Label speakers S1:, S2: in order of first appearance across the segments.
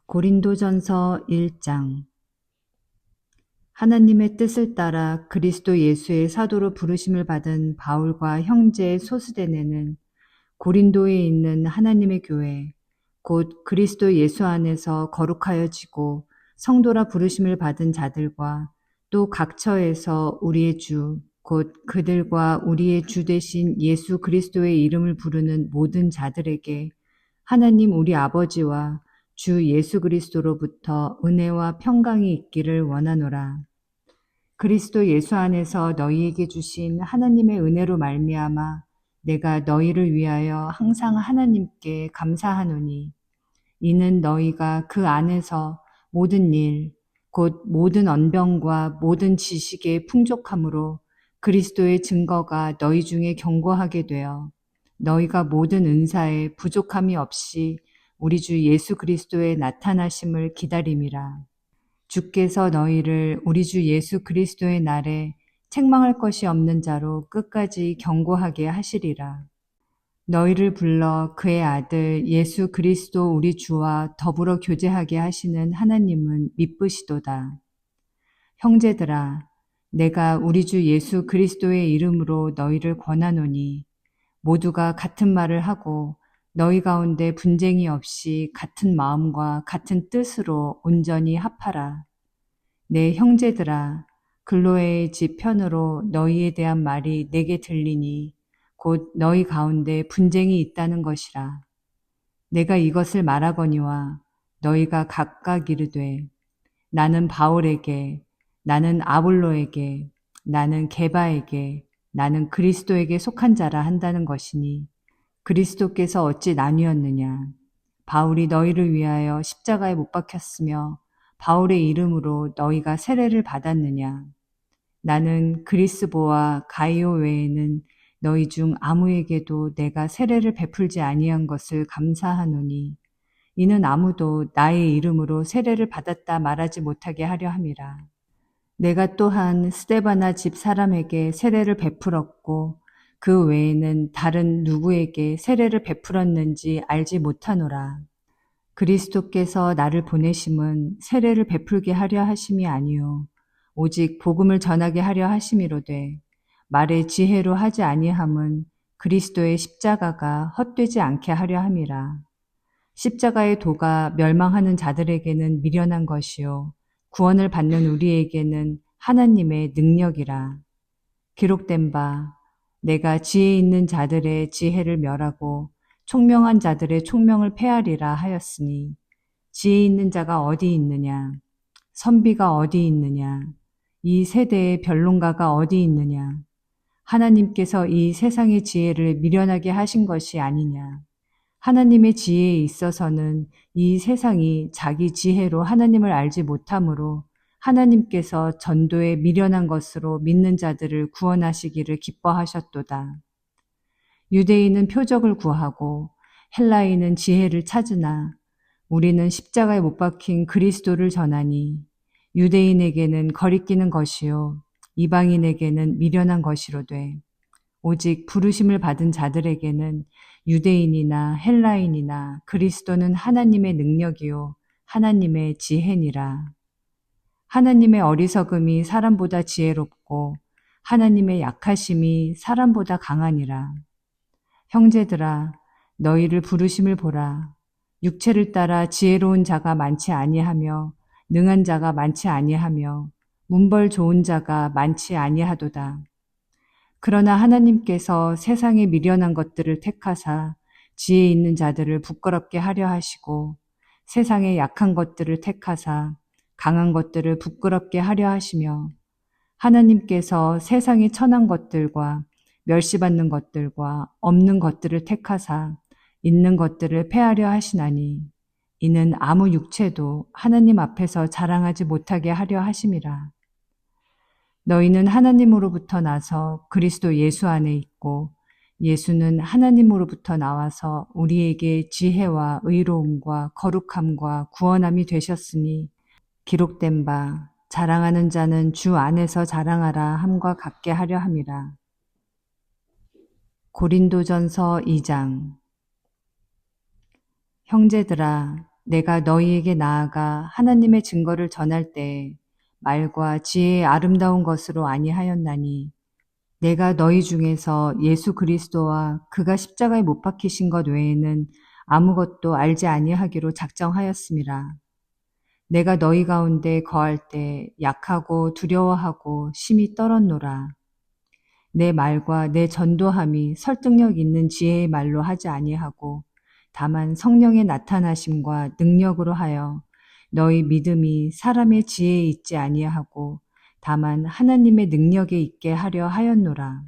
S1: 고린도전서 1장. 하나님의 뜻을 따라 그리스도 예수의 사도로 부르심을 받은 바울과 형제 소스데네는 고린도에 있는 하나님의 교회, 곧 그리스도 예수 안에서 거룩하여지고 성도라 부르심을 받은 자들과 또 각처에서 우리의 주, 곧 그들과 우리의 주 되신 예수 그리스도의 이름을 부르는 모든 자들에게 하나님 우리 아버지와 주 예수 그리스도로부터 은혜와 평강이 있기를 원하노라. 그리스도 예수 안에서 너희에게 주신 하나님의 은혜로 말미암아 내가 너희를 위하여 항상 하나님께 감사하노니, 이는 너희가 그 안에서 모든 일, 곧 모든 언병과 모든 지식의 풍족함으로 그리스도의 증거가 너희 중에 견고하게 되어 너희가 모든 은사에 부족함이 없이 우리 주 예수 그리스도의 나타나심을 기다림이라. 주께서 너희를 우리 주 예수 그리스도의 날에 책망할 것이 없는 자로 끝까지 견고하게 하시리라. 너희를 불러 그의 아들 예수 그리스도 우리 주와 더불어 교제하게 하시는 하나님은 미쁘시도다. 형제들아, 내가 우리 주 예수 그리스도의 이름으로 너희를 권하노니, 모두가 같은 말을 하고 너희 가운데 분쟁이 없이 같은 마음과 같은 뜻으로 온전히 합하라. 내 형제들아, 글로에의 집 편으로 너희에 대한 말이 내게 들리니 곧 너희 가운데 분쟁이 있다는 것이라. 내가 이것을 말하거니와 너희가 각각 이르되, 나는 바울에게, 나는 아볼로에게, 나는 게바에게, 나는 그리스도에게 속한 자라 한다는 것이니, 그리스도께서 어찌 나뉘었느냐? 바울이 너희를 위하여 십자가에 못 박혔으며 바울의 이름으로 너희가 세례를 받았느냐? 나는 그리스보와 가이오 외에는 너희 중 아무에게도 내가 세례를 베풀지 아니한 것을 감사하노니, 이는 아무도 나의 이름으로 세례를 받았다 말하지 못하게 하려 함이라. 내가 또한 스데바나 집 사람에게 세례를 베풀었고 그 외에는 다른 누구에게 세례를 베풀었는지 알지 못하노라. 그리스도께서 나를 보내심은 세례를 베풀게 하려 하심이 아니요 오직 복음을 전하게 하려 하심이로되, 말의 지혜로 하지 아니함은 그리스도의 십자가가 헛되지 않게 하려 함이라. 십자가의 도가 멸망하는 자들에게는 미련한 것이요 구원을 받는 우리에게는 하나님의 능력이라. 기록된 바, 내가 지혜 있는 자들의 지혜를 멸하고 총명한 자들의 총명을 폐하리라 하였으니, 지혜 있는 자가 어디 있느냐? 선비가 어디 있느냐? 이 세대의 변론가가 어디 있느냐? 하나님께서 이 세상의 지혜를 미련하게 하신 것이 아니냐? 하나님의 지혜에 있어서는 이 세상이 자기 지혜로 하나님을 알지 못하므로 하나님께서 전도에 미련한 것으로 믿는 자들을 구원하시기를 기뻐하셨도다. 유대인은 표적을 구하고 헬라인은 지혜를 찾으나 우리는 십자가에 못 박힌 그리스도를 전하니, 유대인에게는 거리끼는 것이요 이방인에게는 미련한 것이로되, 오직 부르심을 받은 자들에게는 유대인이나 헬라인이나 그리스도는 하나님의 능력이요 하나님의 지혜니라. 하나님의 어리석음이 사람보다 지혜롭고 하나님의 약하심이 사람보다 강하니라. 형제들아, 너희를 부르심을 보라. 육체를 따라 지혜로운 자가 많지 아니하며 능한 자가 많지 아니하며 문벌 좋은 자가 많지 아니하도다. 그러나 하나님께서 세상에 미련한 것들을 택하사 지혜 있는 자들을 부끄럽게 하려 하시고, 세상에 약한 것들을 택하사 강한 것들을 부끄럽게 하려 하시며, 하나님께서 세상에 천한 것들과 멸시받는 것들과 없는 것들을 택하사 있는 것들을 폐하려 하시나니, 이는 아무 육체도 하나님 앞에서 자랑하지 못하게 하려 하심이라. 너희는 하나님으로부터 나서 그리스도 예수 안에 있고, 예수는 하나님으로부터 나와서 우리에게 지혜와 의로움과 거룩함과 구원함이 되셨으니, 기록된 바 자랑하는 자는 주 안에서 자랑하라 함과 같게 하려 함이라. 고린도전서 2장. 형제들아, 내가 너희에게 나아가 하나님의 증거를 전할 때 말과 지혜의 아름다운 것으로 아니하였나니 내가 너희 중에서 예수 그리스도와 그가 십자가에 못 박히신 것 외에는 아무것도 알지 아니하기로 작정하였음이라. 내가 너희 가운데 거할 때 약하고 두려워하고 심히 떨었노라. 내 말과 내 전도함이 설득력 있는 지혜의 말로 하지 아니하고 다만 성령의 나타나심과 능력으로 하여 너희 믿음이 사람의 지혜에 있지 아니하고 다만 하나님의 능력에 있게 하려 하였노라.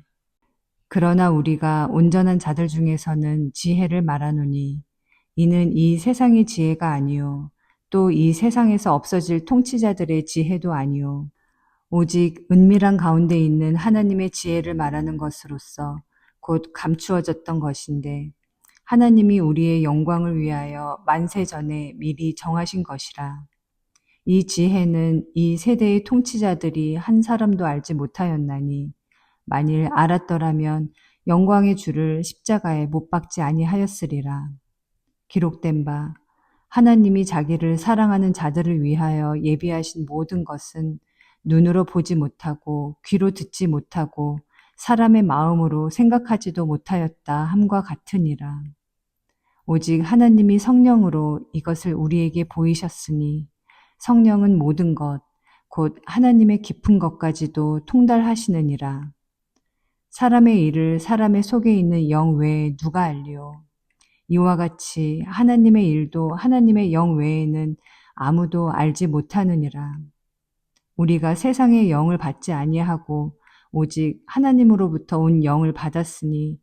S1: 그러나 우리가 온전한 자들 중에서는 지혜를 말하노니 이는 이 세상의 지혜가 아니요 또 이 세상에서 없어질 통치자들의 지혜도 아니요 오직 은밀한 가운데 있는 하나님의 지혜를 말하는 것으로서 곧 감추어졌던 것인데 하나님이 우리의 영광을 위하여 만세 전에 미리 정하신 것이라. 이 지혜는 이 세대의 통치자들이 한 사람도 알지 못하였나니 만일 알았더라면 영광의 주를 십자가에 못 박지 아니하였으리라. 기록된 바 하나님이 자기를 사랑하는 자들을 위하여 예비하신 모든 것은 눈으로 보지 못하고 귀로 듣지 못하고 사람의 마음으로 생각하지도 못하였다 함과 같으니라. 오직 하나님이 성령으로 이것을 우리에게 보이셨으니 성령은 모든 것, 곧 하나님의 깊은 것까지도 통달하시느니라. 사람의 일을 사람의 속에 있는 영 외에 누가 알리오? 이와 같이 하나님의 일도 하나님의 영 외에는 아무도 알지 못하느니라. 우리가 세상의 영을 받지 아니하고 오직 하나님으로부터 온 영을 받았으니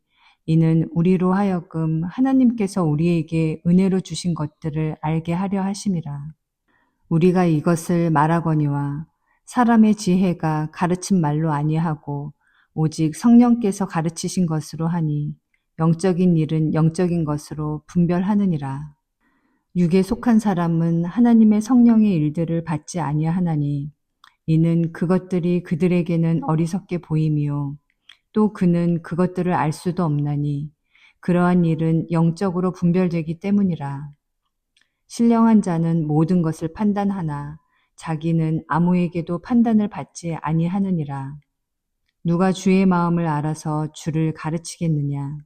S1: 이는 우리로 하여금 하나님께서 우리에게 은혜로 주신 것들을 알게 하려 하심이라. 우리가 이것을 말하거니와 사람의 지혜가 가르친 말로 아니하고 오직 성령께서 가르치신 것으로 하니 영적인 일은 영적인 것으로 분별하느니라. 육에 속한 사람은 하나님의 성령의 일들을 받지 아니하나니 이는 그것들이 그들에게는 어리석게 보임이요 또 그는 그것들을 알 수도 없나니 그러한 일은 영적으로 분별되기 때문이라. 신령한 자는 모든 것을 판단하나 자기는 아무에게도 판단을 받지 아니하느니라. 누가 주의 마음을 알아서 주를 가르치겠느냐?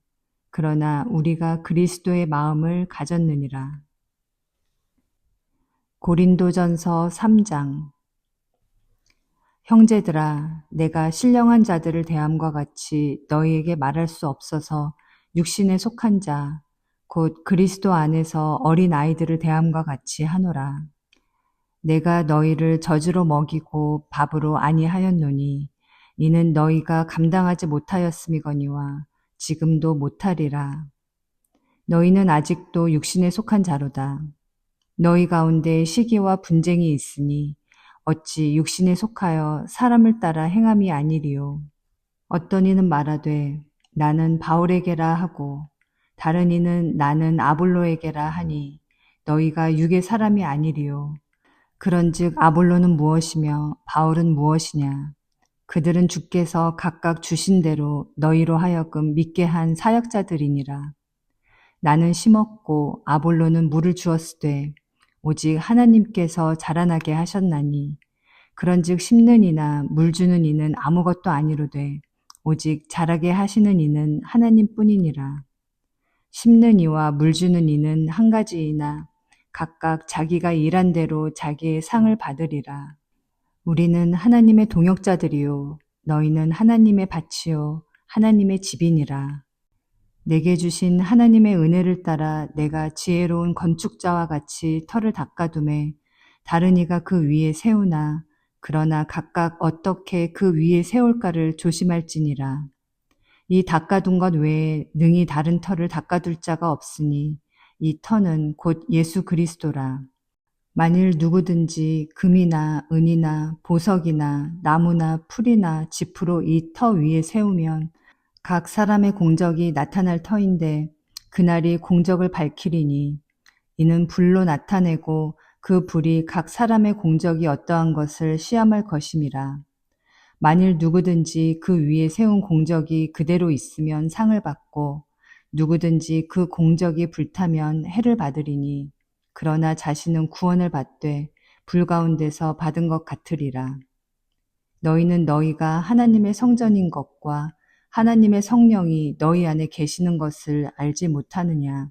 S1: 그러나 우리가 그리스도의 마음을 가졌느니라. 고린도전서 3장. 형제들아, 내가 신령한 자들을 대함과 같이 너희에게 말할 수 없어서 육신에 속한 자, 곧 그리스도 안에서 어린 아이들을 대함과 같이 하노라. 내가 너희를 젖으로 먹이고 밥으로 아니하였노니 이는 너희가 감당하지 못하였음이거니와 지금도 못하리라. 너희는 아직도 육신에 속한 자로다. 너희 가운데 시기와 분쟁이 있으니 어찌 육신에 속하여 사람을 따라 행함이 아니리요. 어떤 이는 말하되 나는 바울에게라 하고 다른 이는 나는 아볼로에게라 하니 너희가 육의 사람이 아니리요. 그런즉 아볼로는 무엇이며 바울은 무엇이냐? 그들은 주께서 각각 주신 대로 너희로 하여금 믿게 한 사역자들이니라. 나는 심었고 아볼로는 물을 주었으되 오직 하나님께서 자라나게 하셨나니 그런즉 심는 이나 물 주는 이는 아무것도 아니로되 오직 자라게 하시는 이는 하나님뿐이니라. 심는 이와 물 주는 이는 한 가지이나 각각 자기가 일한 대로 자기의 상을 받으리라. 우리는 하나님의 동역자들이요 너희는 하나님의 밭이요 하나님의 집이니라. 내게 주신 하나님의 은혜를 따라 내가 지혜로운 건축자와 같이 터를 닦아두매 다른 이가 그 위에 세우나 그러나 각각 어떻게 그 위에 세울까를 조심할지니라. 이 닦아둔 것 외에 능히 다른 터를 닦아둘 자가 없으니 이 터는 곧 예수 그리스도라. 만일 누구든지 금이나 은이나 보석이나 나무나 풀이나 짚으로 이 터 위에 세우면 각 사람의 공적이 나타날 터인데 그날이 공적을 밝히리니 이는 불로 나타내고 그 불이 각 사람의 공적이 어떠한 것을 시험할 것임이라. 만일 누구든지 그 위에 세운 공적이 그대로 있으면 상을 받고 누구든지 그 공적이 불타면 해를 받으리니 그러나 자신은 구원을 받되 불 가운데서 받은 것 같으리라. 너희는 너희가 하나님의 성전인 것과 하나님의 성령이 너희 안에 계시는 것을 알지 못하느냐.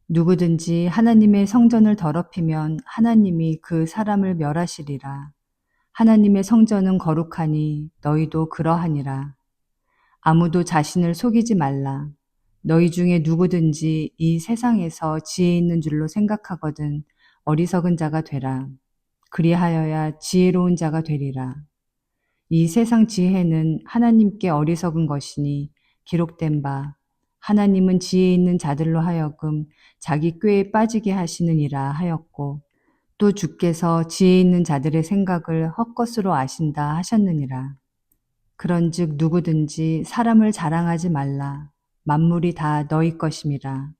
S1: 누구든지 하나님의 성전을 더럽히면 하나님이 그 사람을 멸하시리라. 하나님의 성전은 거룩하니 너희도 그러하니라. 아무도 자신을 속이지 말라. 너희 중에 누구든지 이 세상에서 지혜 있는 줄로 생각하거든 어리석은 자가 되라. 그리하여야 지혜로운 자가 되리라. 이 세상 지혜는 하나님께 어리석은 것이니 기록된 바 하나님은 지혜 있는 자들로 하여금 자기 꾀에 빠지게 하시느니라 하였고 또 주께서 지혜 있는 자들의 생각을 헛것으로 아신다 하셨느니라. 그런즉 누구든지 사람을 자랑하지 말라. 만물이 다 너희 것임이라.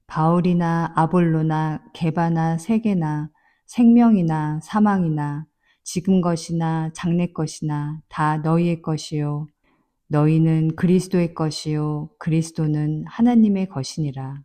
S1: 바울이나 아볼로나 게바나 세게나 생명이나 사망이나 지금 것이나 장래 것이나 다 너희의 것이요 너희는 그리스도의 것이요 그리스도는 하나님의 것이니라.